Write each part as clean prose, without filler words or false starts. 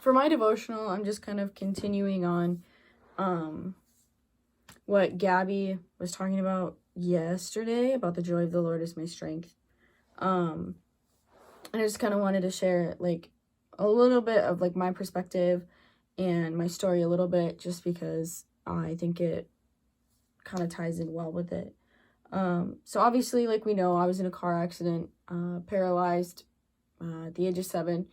for my devotional, I'm just kind of continuing on what Gabby was talking about yesterday about the joy of the Lord is my strength. And I just kind of wanted to share like a little bit of like my perspective and my story a little bit, just because I think it kind of ties in well with it. So obviously, like we know, I was in a car accident, paralyzed at the age of 7.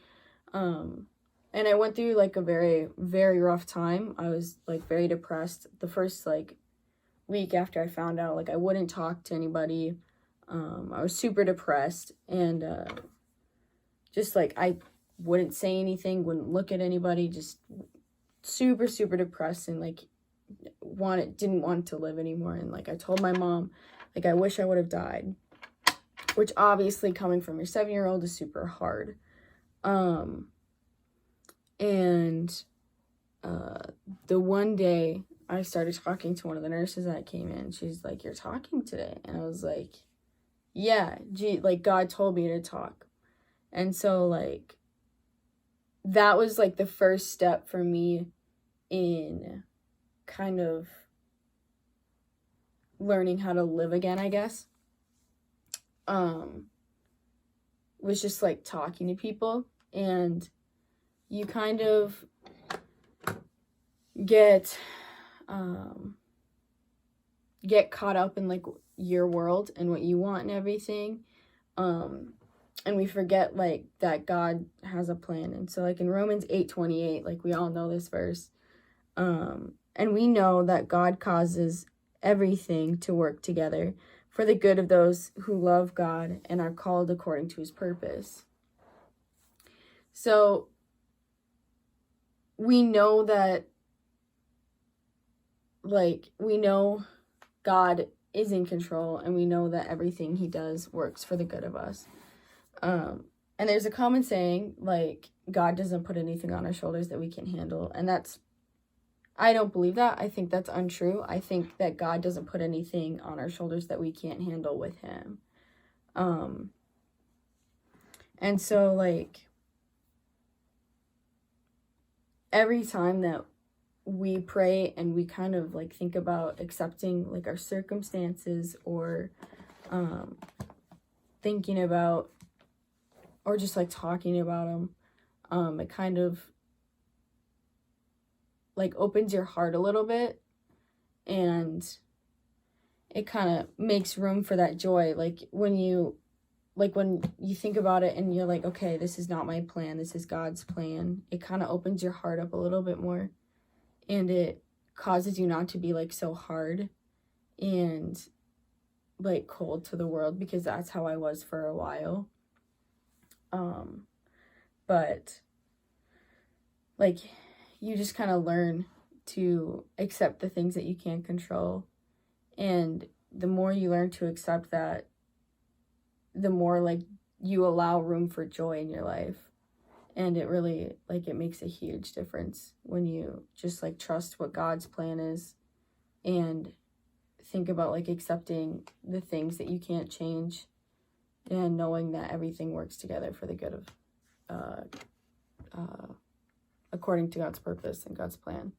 And I went through like a very, very rough time. I was like very depressed. The first like week after I found out, like I wouldn't talk to anybody. I was super depressed, and just like I wouldn't say anything, wouldn't look at anybody, just super, super depressed, and like didn't want to live anymore. And like I told my mom, like I wish I would have died, which obviously coming from your 7-year-old is super hard. And the one day I started talking to one of the nurses that came in. She's like, "You're talking today?" And I was like, "Yeah, gee, like God told me to talk." And so like that was like the first step for me in kind of learning how to live again, I guess. Was just like talking to people, and you kind of get caught up in like your world and what you want and everything, and we forget like that God has a plan. And so like in Romans 8:28, like we all know this verse, and we know that God causes everything to work together for the good of those who love God and are called according to his purpose. So we know that, like, we know God is in control, and we know that everything he does works for the good of us. And there's a common saying, like, God doesn't put anything on our shoulders that we can't handle. And I don't believe that. I think that's untrue. I think that God doesn't put anything on our shoulders that we can't handle with him. And so, like, every time that we pray and we kind of like think about accepting like our circumstances, or thinking about, or just like talking about them, it kind of like opens your heart a little bit, and it kind of makes room for that joy. Like when you think about it and you're like, okay, this is not my plan, this is God's plan, it kind of opens your heart up a little bit more, and it causes you not to be like so hard and like cold to the world, because that's how I was for a while. But like you just kind of learn to accept the things that you can't control, and the more you learn to accept that, the more like you allow room for joy in your life. And it really, like, it makes a huge difference when you just like trust what God's plan is, and think about like accepting the things that you can't change, and knowing that everything works together for the good of according to God's purpose and God's plan.